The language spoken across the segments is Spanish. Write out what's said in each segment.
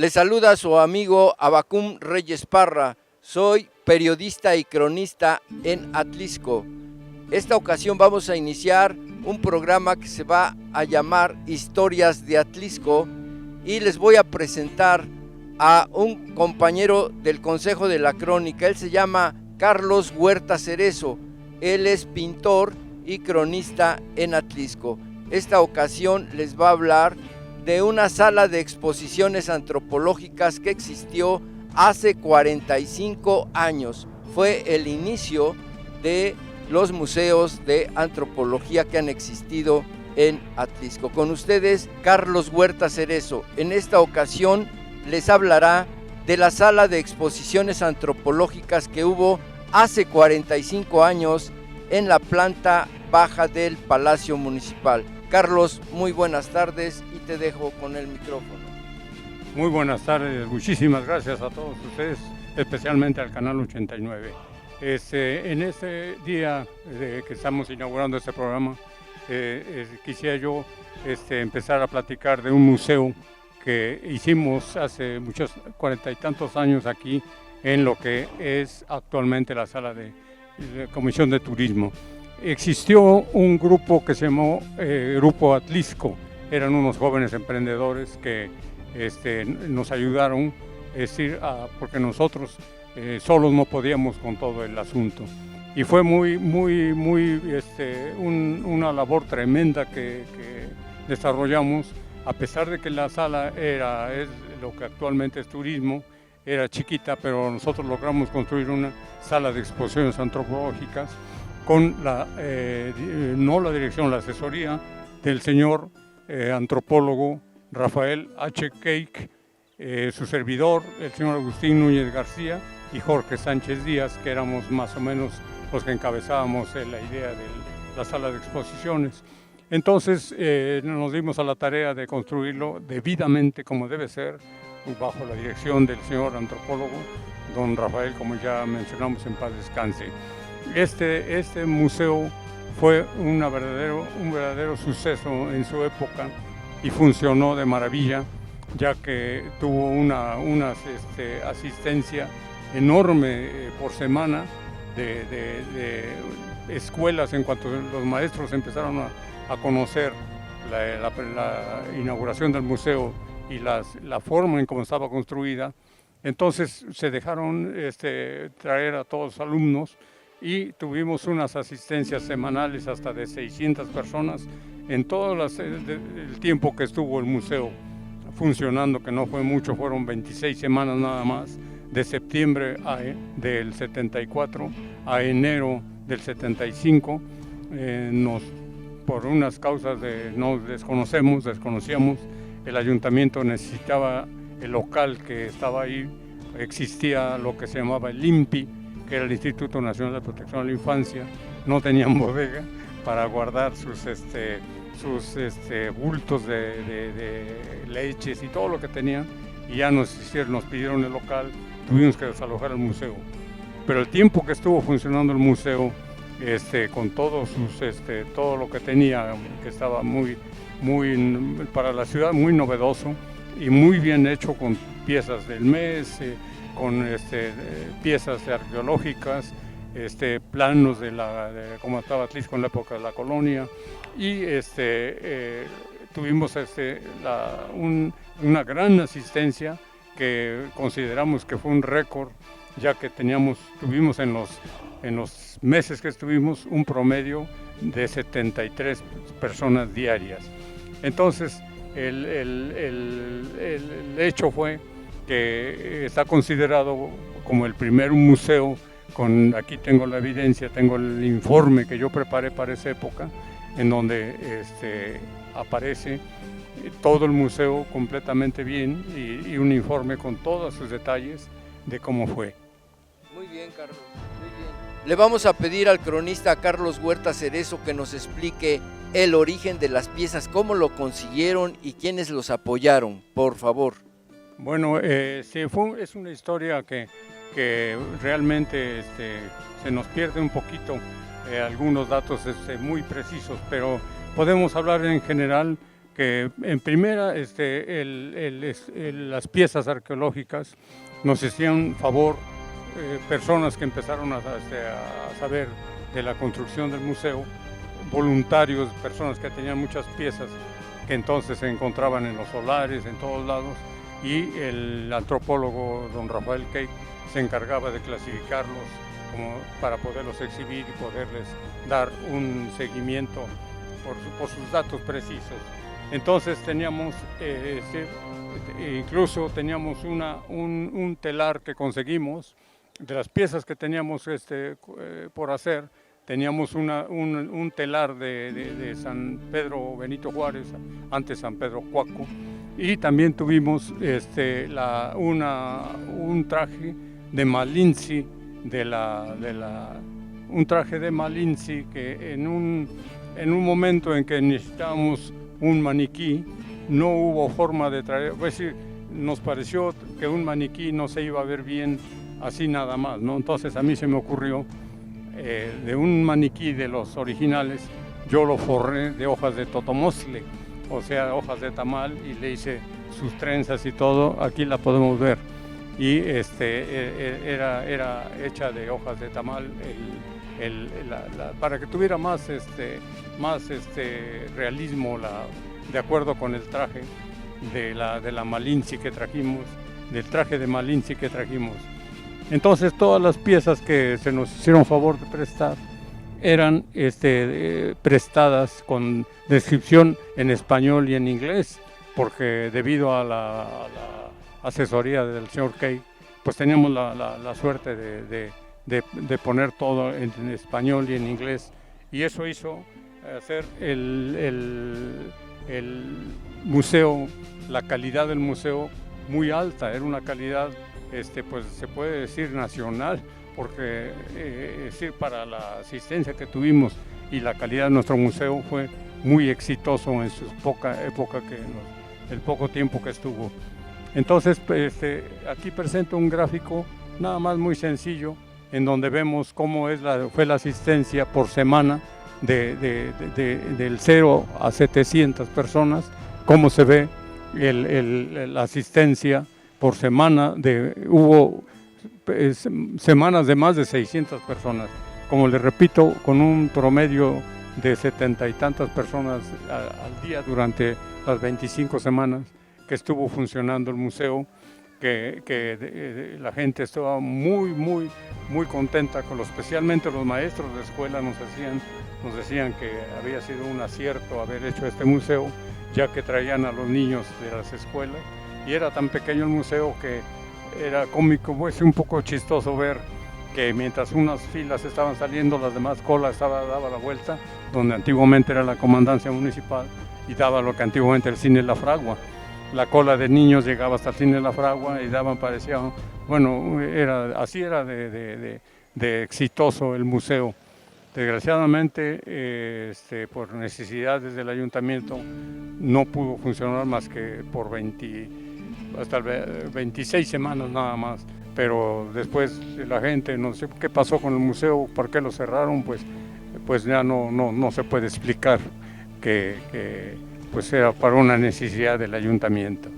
Le saluda su amigo Abacum Reyes Parra. Soy periodista y cronista en Atlisco. Esta ocasión vamos a iniciar un programa que se va a llamar Historias de Atlisco y les voy a presentar a un compañero del Consejo de la Crónica. Él se llama Carlos Huerta Cerezo. Él es pintor y cronista en Atlisco. Esta ocasión les va a hablar de una sala de exposiciones antropológicas que existió hace 45 años. Fue el inicio de los museos de antropología que han existido en Atlisco. Con ustedes, Carlos Huerta Cerezo. En esta ocasión les hablará de la sala de exposiciones antropológicas que hubo hace 45 años en la planta baja del Palacio Municipal. Carlos, muy buenas tardes y te dejo con el micrófono. Muy buenas tardes, muchísimas gracias a todos ustedes, especialmente al Canal 89. En este día que estamos inaugurando este programa, quisiera yo empezar a platicar de un museo que hicimos hace muchos 40 y tantos años aquí en lo que es actualmente la sala de Comisión de Turismo. Existió un grupo que se llamó Grupo Atlisco. Eran unos jóvenes emprendedores que nos ayudaron, porque nosotros solos no podíamos con todo el asunto. Y fue una labor tremenda que desarrollamos, a pesar de que la sala es lo que actualmente es turismo, era chiquita, pero nosotros logramos construir una sala de exposiciones antropológicas con la asesoría del señor antropólogo Rafael H. Cake, su servidor, el señor Agustín Núñez García y Jorge Sánchez Díaz, que éramos más o menos los que encabezábamos la idea de la sala de exposiciones. Entonces nos dimos a la tarea de construirlo debidamente como debe ser, bajo la dirección del señor antropólogo, don Rafael, como ya mencionamos, en paz descanse. Este museo fue un verdadero suceso en su época y funcionó de maravilla, ya que tuvo una asistencia enorme por semana de escuelas. En cuanto los maestros empezaron a conocer la inauguración del museo y la forma en cómo estaba construida, entonces se dejaron traer a todos los alumnos y tuvimos unas asistencias semanales hasta de 600 personas en todo el tiempo que estuvo el museo funcionando, que no fue mucho, fueron 26 semanas nada más, de septiembre del 74 a enero del 75. Por unas causas desconocíamos, el ayuntamiento necesitaba el local que estaba ahí. Existía lo que se llamaba el INPI, que era el Instituto Nacional de Protección a la Infancia. No tenían bodega para guardar sus bultos de leches y todo lo que tenían, y ya nos pidieron el local, tuvimos que desalojar el museo. Pero el tiempo que estuvo funcionando el museo, con todo lo que tenía, que estaba muy para la ciudad, muy novedoso y muy bien hecho, con piezas del mes, con piezas arqueológicas, planos de cómo estaba Atlisco en la época de la colonia, y tuvimos una gran asistencia que consideramos que fue un récord, ya que tuvimos en los meses que estuvimos un promedio de 73 personas diarias. Entonces el hecho fue que está considerado como el primer museo. Aquí tengo la evidencia, tengo el informe que yo preparé para esa época, en donde aparece todo el museo completamente bien y un informe con todos sus detalles de cómo fue. Muy bien, Carlos, muy bien. Le vamos a pedir al cronista Carlos Huerta Cerezo que nos explique el origen de las piezas, cómo lo consiguieron y quiénes los apoyaron, por favor. Bueno, es una historia que realmente se nos pierde un poquito algunos datos muy precisos, pero podemos hablar en general que en primera las piezas arqueológicas nos hacían favor personas que empezaron a saber de la construcción del museo, voluntarios, personas que tenían muchas piezas que entonces se encontraban en los solares, en todos lados, y el antropólogo don Rafael Keik se encargaba de clasificarlos como para poderlos exhibir y poderles dar un seguimiento por sus datos precisos. Entonces teníamos, incluso teníamos un telar que conseguimos, de las piezas que teníamos por hacer, teníamos un telar de San Pedro Benito Juárez, antes San Pedro Coaco, y también tuvimos un traje de Malinzi, un traje de Malinzi que en un momento en que necesitábamos un maniquí, no hubo forma de traer, pues sí, nos pareció que un maniquí no se iba a ver bien así nada más, ¿no? Entonces a mí se me ocurrió, de un maniquí de los originales, yo lo forré de hojas de totomostle, o sea, hojas de tamal, y le hice sus trenzas y todo, aquí la podemos ver. Y era hecha de hojas de tamal, para que tuviera más realismo, de acuerdo con el traje de la Malinzi que trajimos, del traje de Malinzi que trajimos. Entonces todas las piezas que se nos hicieron favor de prestar eran prestadas con descripción en español y en inglés, porque debido a la asesoría del señor Keik, pues teníamos la suerte de poner todo en español y en inglés, y eso hizo hacer el museo, la calidad del museo muy alta. Era una calidad, pues se puede decir nacional, porque para la asistencia que tuvimos y la calidad de nuestro museo fue muy exitoso en su poca época, el poco tiempo que estuvo. Entonces, aquí presento un gráfico nada más muy sencillo, en donde vemos cómo fue la asistencia por semana del 0 a 700 personas, cómo se ve la asistencia por semana. Hubo semanas de más de 600 personas, como les repito, con un promedio de 70 y tantas personas al día durante las 25 semanas que estuvo funcionando el museo, que la gente estaba muy contenta, especialmente los maestros de escuela nos decían que había sido un acierto haber hecho este museo, ya que traían a los niños de las escuelas, y era tan pequeño el museo que era cómico, pues un poco chistoso ver que mientras unas filas estaban saliendo, las demás colas daba la vuelta, donde antiguamente era la comandancia municipal, y daba lo que antiguamente era el cine La Fragua. La cola de niños llegaba hasta el cine La Fragua y parecía, bueno, así era de exitoso el museo. Desgraciadamente, por necesidades del ayuntamiento, no pudo funcionar más que por 26 semanas nada más. Pero después la gente, no sé qué pasó con el museo, por qué lo cerraron, pues ya no se puede explicar que pues era para una necesidad del ayuntamiento.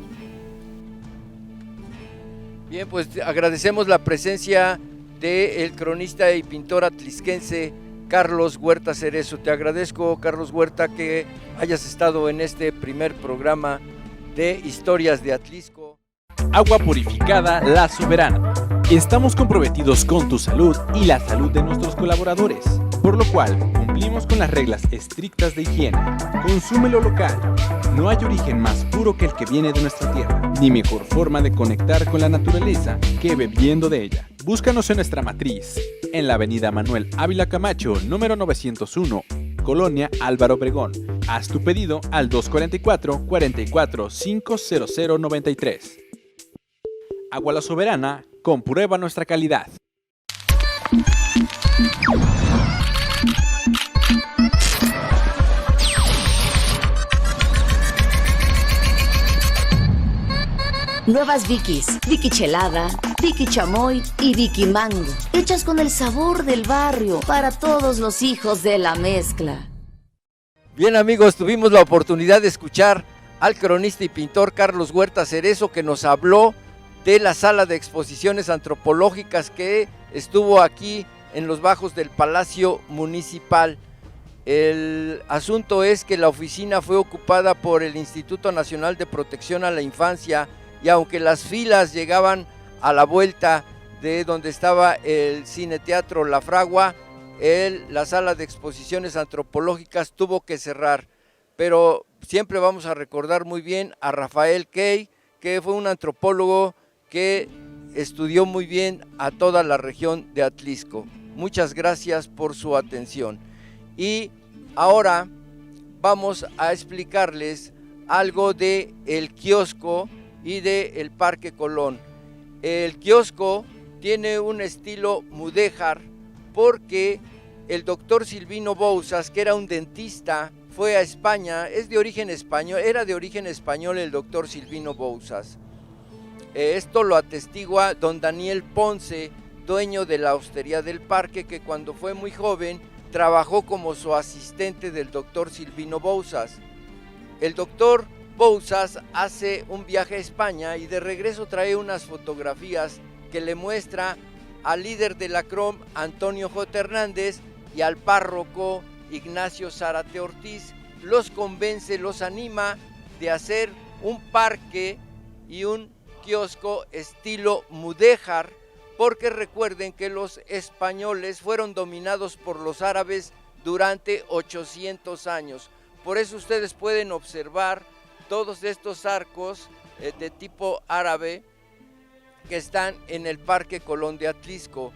Bien, pues agradecemos la presencia del cronista y pintor atlisquense Carlos Huerta Cerezo. Te agradezco, Carlos Huerta, que hayas estado en este primer programa de Historias de Atlisco. Agua purificada La Soberana. Estamos comprometidos con tu salud y la salud de nuestros colaboradores, por lo cual cumplimos con las reglas estrictas de higiene. Consume lo local. No hay origen más puro que el que viene de nuestra tierra, ni mejor forma de conectar con la naturaleza que bebiendo de ella. Búscanos en nuestra matriz, en la avenida Manuel Ávila Camacho, número 901, Colonia Álvaro Obregón. Haz tu pedido al 244-44-50093. Agua La Soberana, comprueba nuestra calidad. Nuevas Vikis, Viki Chelada, Viki Chamoy y Viki Mango, hechas con el sabor del barrio para todos los hijos de la mezcla. Bien amigos, tuvimos la oportunidad de escuchar al cronista y pintor Carlos Huerta Cerezo, que nos habló de la sala de exposiciones antropológicas que estuvo aquí en los bajos del Palacio Municipal. El asunto es que la oficina fue ocupada por el Instituto Nacional de Protección a la Infancia, y aunque las filas llegaban a la vuelta de donde estaba el Cine Teatro La Fragua, la sala de exposiciones antropológicas tuvo que cerrar. Pero siempre vamos a recordar muy bien a Rafael Key, que fue un antropólogo que estudió muy bien a toda la región de Atlisco. Muchas gracias por su atención. Y ahora vamos a explicarles algo de el kiosco y de el Parque Colón. El kiosco tiene un estilo mudéjar porque el doctor Silvino Bouzas, que era un dentista, fue a España, era de origen español el doctor Silvino Bouzas. Esto lo atestigua don Daniel Ponce, dueño de la Hostería del Parque, que cuando fue muy joven trabajó como su asistente del doctor Silvino Bouzas. El doctor Bouzas hace un viaje a España y de regreso trae unas fotografías que le muestra al líder de la CROM, Antonio J. Hernández, y al párroco Ignacio Zárate Ortiz. Los convence, los anima de hacer un parque y un kiosco estilo mudéjar, porque recuerden que los españoles fueron dominados por los árabes durante 800 años. Por eso ustedes pueden observar todos estos arcos de tipo árabe que están en el Parque Colón de Atlisco.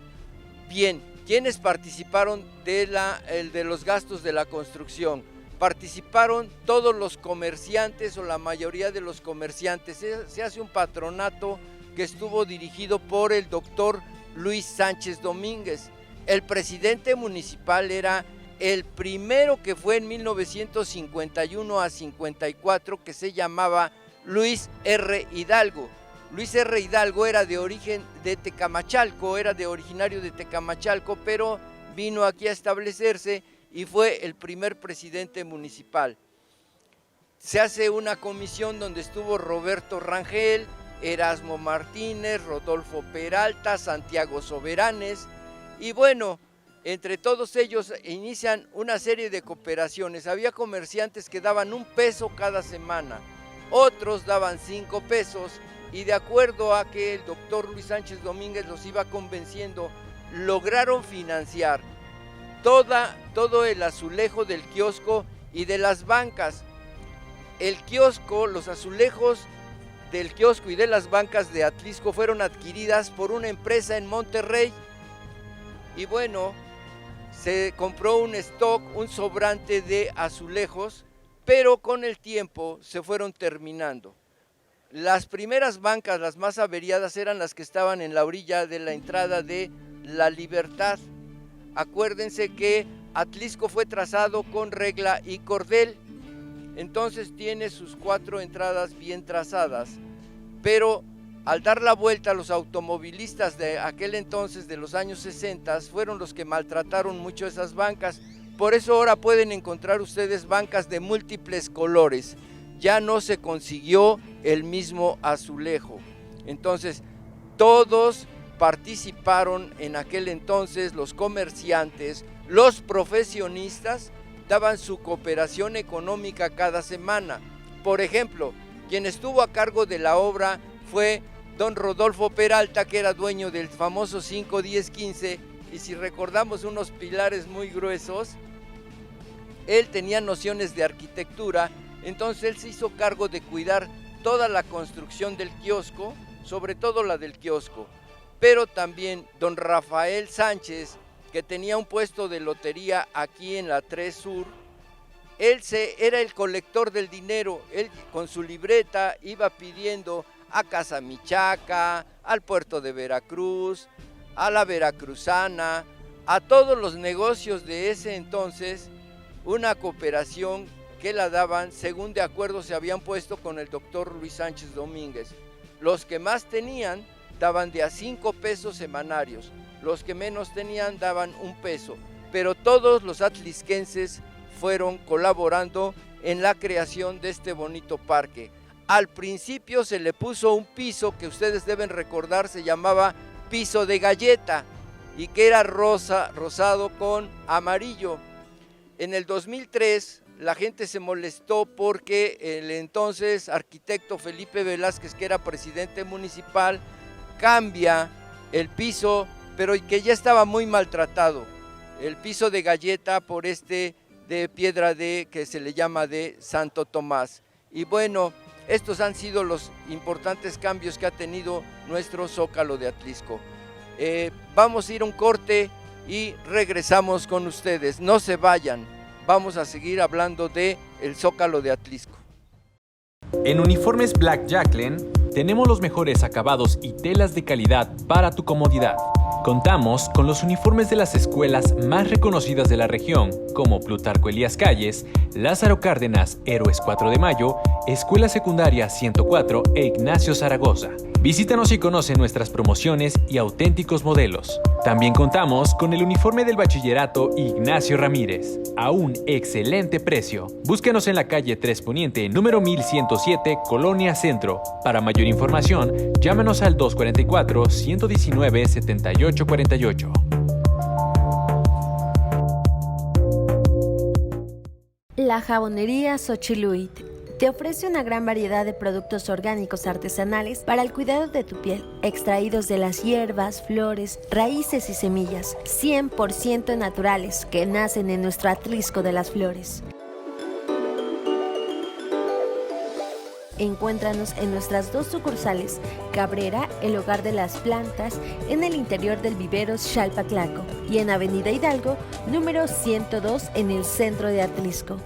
Bien, ¿quiénes participaron de los gastos de la construcción? Participaron todos los comerciantes o la mayoría de los comerciantes. Se hace un patronato que estuvo dirigido por el doctor Luis Sánchez Domínguez. El presidente municipal era el primero, que fue en 1951 a 54, que se llamaba Luis R. Hidalgo. Luis R. Hidalgo era de origen de Tecamachalco, era originario de Tecamachalco, pero vino aquí a establecerse y fue el primer presidente municipal. Se hace una comisión donde estuvo Roberto Rangel, Erasmo Martínez, Rodolfo Peralta, Santiago Soberanes, y bueno, entre todos ellos inician una serie de cooperaciones. Había comerciantes que daban 1 peso cada semana, otros daban 5 pesos, y de acuerdo a que el doctor Luis Sánchez Domínguez los iba convenciendo, lograron financiar todo el azulejo del kiosco y de las bancas. El kiosco, los azulejos del kiosco y de las bancas de Atlisco fueron adquiridas por una empresa en Monterrey, y bueno, se compró un stock, un sobrante de azulejos, pero con el tiempo se fueron terminando. Las primeras bancas, las más averiadas, eran las que estaban en la orilla de la entrada de La Libertad. Acuérdense que Atlisco fue trazado con regla y cordel, entonces tiene sus 4 entradas bien trazadas, pero al dar la vuelta, los automovilistas de aquel entonces, de los años 60, fueron los que maltrataron mucho esas bancas. Por eso ahora pueden encontrar ustedes bancas de múltiples colores. Ya no se consiguió el mismo azulejo. Entonces, todos participaron en aquel entonces, los comerciantes, los profesionistas, daban su cooperación económica cada semana. Por ejemplo, quien estuvo a cargo de la obra fue don Rodolfo Peralta, que era dueño del famoso 5, 10, 15, y si recordamos, unos pilares muy gruesos. Él tenía nociones de arquitectura, entonces él se hizo cargo de cuidar toda la construcción del kiosco, sobre todo la del kiosco. Pero también don Rafael Sánchez, que tenía un puesto de lotería aquí en la 3 Sur, era el colector del dinero. Él con su libreta iba pidiendo a Casa Michaca, al puerto de Veracruz, a la Veracruzana, a todos los negocios de ese entonces, una cooperación que la daban según de acuerdo se habían puesto con el doctor Luis Sánchez Domínguez. Los que más tenían daban de a 5 pesos semanarios, los que menos tenían daban 1 peso, pero todos los atlisquenses fueron colaborando en la creación de este bonito parque. Al principio se le puso un piso que ustedes deben recordar, se llamaba piso de galleta y que era rosado con amarillo. En el 2003 la gente se molestó porque el entonces arquitecto Felipe Velázquez, que era presidente municipal, cambia el piso, pero que ya estaba muy maltratado, el piso de galleta por este de piedra que se le llama de Santo Tomás. Y bueno, estos han sido los importantes cambios que ha tenido nuestro Zócalo de Atlixco. Vamos a ir a un corte y regresamos con ustedes. No se vayan, vamos a seguir hablando de el Zócalo de Atlixco. En Uniformes Black Jacqueline tenemos los mejores acabados y telas de calidad para tu comodidad. Contamos con los uniformes de las escuelas más reconocidas de la región, como Plutarco Elías Calles, Lázaro Cárdenas, Héroes 4 de Mayo, Escuela Secundaria 104 e Ignacio Zaragoza. Visítanos y conoce nuestras promociones y auténticos modelos. También contamos con el uniforme del Bachillerato Ignacio Ramírez, a un excelente precio. Búsquenos en la calle 3 Poniente, número 1107, Colonia Centro. Para mayor información, llámanos al 244-119-7848. La jabonería Xochiluit te ofrece una gran variedad de productos orgánicos artesanales para el cuidado de tu piel, extraídos de las hierbas, flores, raíces y semillas, 100% naturales, que nacen en nuestro Atlixco de las Flores. Encuéntranos en nuestras 2 sucursales, Cabrera, el hogar de las plantas, en el interior del vivero Xalpatlaco, y en Avenida Hidalgo, número 102, en el centro de Atlixco.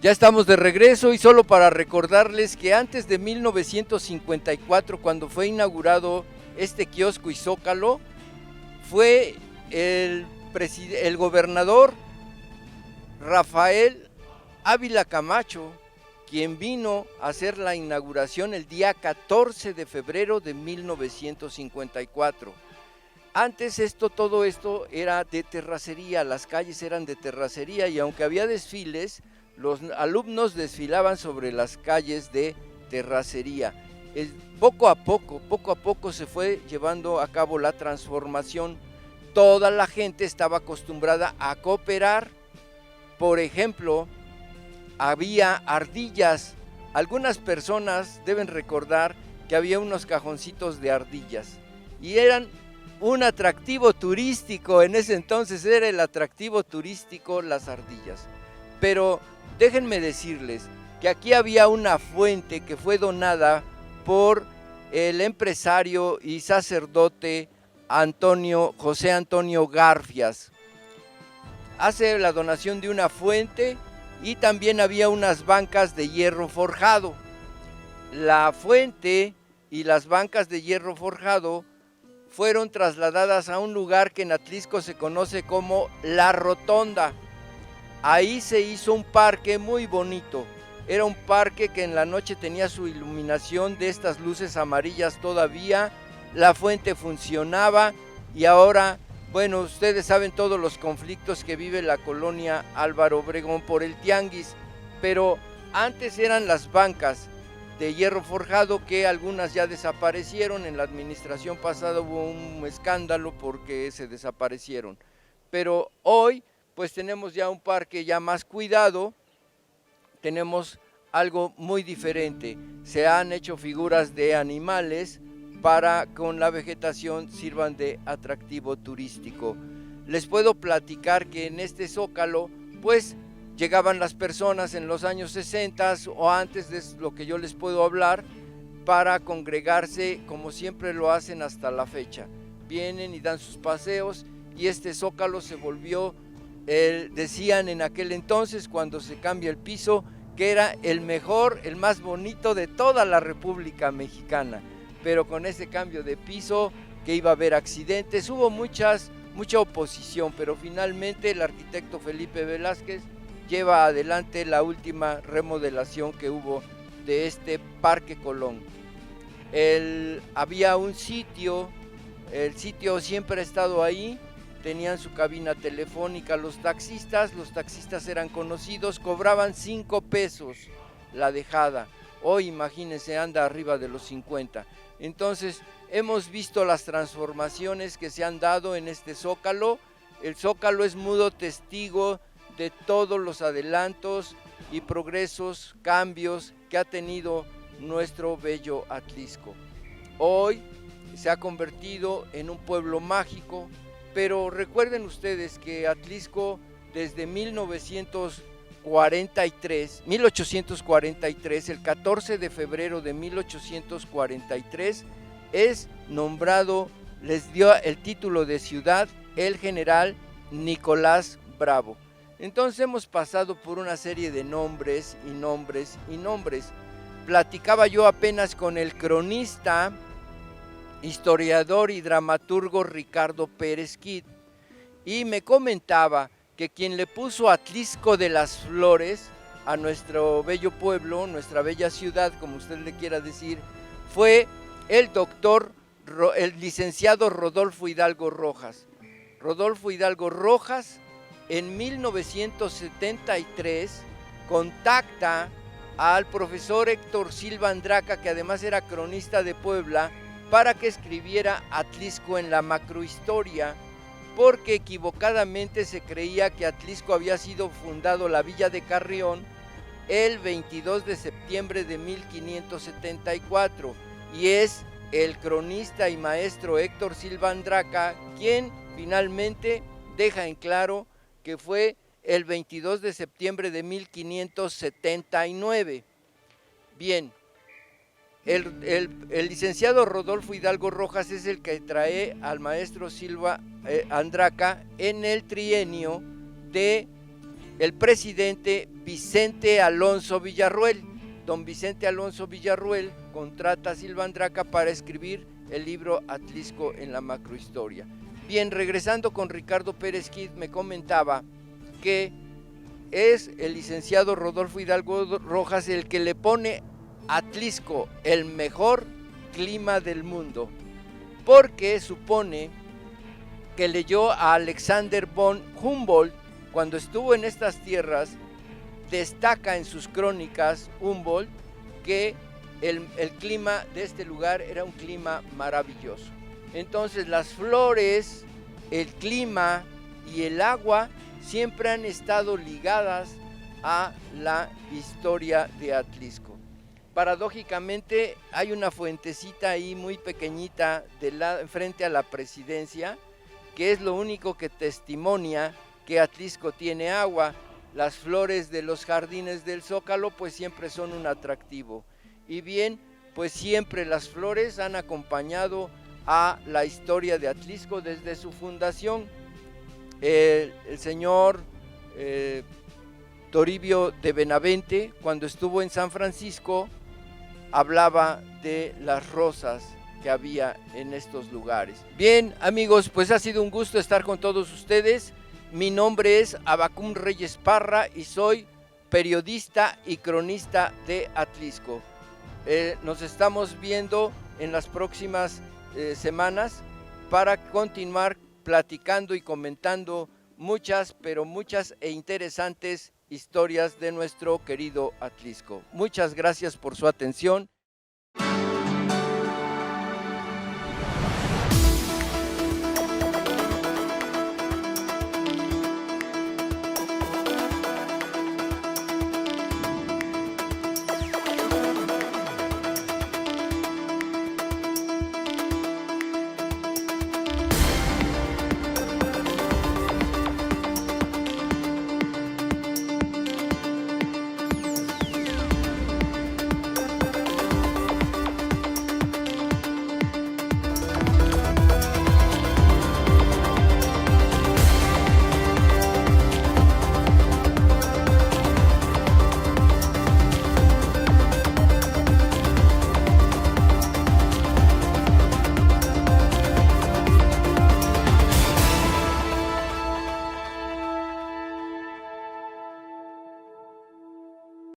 Ya estamos de regreso y solo para recordarles que antes de 1954, cuando fue inaugurado este kiosco y Zócalo, fue el gobernador Rafael Ávila Camacho quien vino a hacer la inauguración el día 14 de febrero de 1954. Antes todo esto era de terracería, las calles eran de terracería y aunque había desfiles, los alumnos desfilaban sobre las calles de terracería. Poco a poco se fue llevando a cabo la transformación. Toda la gente estaba acostumbrada a cooperar. Por ejemplo, había ardillas. Algunas personas deben recordar que había unos cajoncitos de ardillas y eran un atractivo turístico. En ese entonces era el atractivo turístico las ardillas. Pero déjenme decirles que aquí había una fuente que fue donada por el empresario y sacerdote José Antonio Garfias. Hace la donación de una fuente y también había unas bancas de hierro forjado. La fuente y las bancas de hierro forjado fueron trasladadas a un lugar que en Atlixco se conoce como La Rotonda. Ahí se hizo un parque muy bonito. Era un parque que en la noche tenía su iluminación de estas luces amarillas todavía. La fuente funcionaba y ahora, bueno, ustedes saben todos los conflictos que vive la colonia Álvaro Obregón por el tianguis, pero antes eran las bancas de hierro forjado que algunas ya desaparecieron. En la administración pasada hubo un escándalo porque se desaparecieron, pero hoy pues tenemos ya un parque ya más cuidado, tenemos algo muy diferente. Se han hecho figuras de animales para con la vegetación sirvan de atractivo turístico. Les puedo platicar que en este Zócalo pues llegaban las personas en los años 60 o antes de lo que yo les puedo hablar para congregarse como siempre lo hacen hasta la fecha. Vienen y dan sus paseos y este Zócalo se volvió, decían en aquel entonces cuando se cambia el piso, que era el mejor, el más bonito de toda la República Mexicana. Pero con ese cambio de piso, que iba a haber accidentes, hubo mucha oposición, pero finalmente el arquitecto Felipe Velázquez lleva adelante la última remodelación que hubo de este Parque Colón. Había un sitio, el sitio siempre ha estado ahí, tenían su cabina telefónica. Los taxistas eran conocidos, cobraban 5 pesos la dejada. Hoy imagínense, anda arriba de los 50. Entonces hemos visto las transformaciones que se han dado en este Zócalo. El Zócalo es mudo testigo de todos los adelantos y progresos, cambios que ha tenido nuestro bello Atlisco. Hoy se ha convertido en un pueblo mágico, pero recuerden ustedes que Atlisco desde 1843, el 14 de febrero de 1843, es nombrado, les dio el título de ciudad el general Nicolás Bravo. Entonces hemos pasado por una serie de nombres y nombres y nombres. Platicaba yo apenas con el cronista, historiador y dramaturgo Ricardo Pérez Kid, y me comentaba que quien le puso Atlisco de las Flores a nuestro bello pueblo, nuestra bella ciudad, como usted le quiera decir, fue el licenciado Rodolfo Hidalgo Rojas. Rodolfo Hidalgo Rojas en 1973 contacta al profesor Héctor Silva Andraca, que además era cronista de Puebla, para que escribiera Atlisco en la macrohistoria, porque equivocadamente se creía que Atlisco había sido fundado la villa de Carrión el 22 de septiembre de 1574, y es el cronista y maestro Héctor Silva Andraca quien finalmente deja en claro que fue el 22 de septiembre de 1579. Bien, el licenciado Rodolfo Hidalgo Rojas es el que trae al maestro Silva Andraca en el trienio de el presidente Vicente Alonso Villarruel. Don Vicente Alonso Villarruel contrata a Silva Andraca para escribir el libro Atlisco en la macrohistoria. Bien, regresando con Ricardo Pérez Kid, me comentaba que es el licenciado Rodolfo Hidalgo Rojas el que le pone a Atlisco el mejor clima del mundo, porque supone que leyó a Alexander von Humboldt cuando estuvo en estas tierras. Destaca en sus crónicas Humboldt que el clima de este lugar era un clima maravilloso. Entonces las flores, el clima y el agua siempre han estado ligadas a la historia de Atlisco. Paradójicamente hay una fuentecita ahí muy pequeñita frente a la presidencia, que es lo único que testimonia que Atlisco tiene agua. Las flores de los jardines del Zócalo pues siempre son un atractivo. Y bien, pues siempre las flores han acompañado a la historia de Atlisco desde su fundación. El señor Toribio de Benavente, cuando estuvo en San Francisco, hablaba de las rosas que había en estos lugares. Bien, amigos, pues ha sido un gusto estar con todos ustedes. Mi nombre es Abacum Reyes Parra y soy periodista y cronista de Atlisco. Nos estamos viendo en las próximas semanas para continuar platicando y comentando muchas, pero muchas e interesantes historias de nuestro querido Atlisco. Muchas gracias por su atención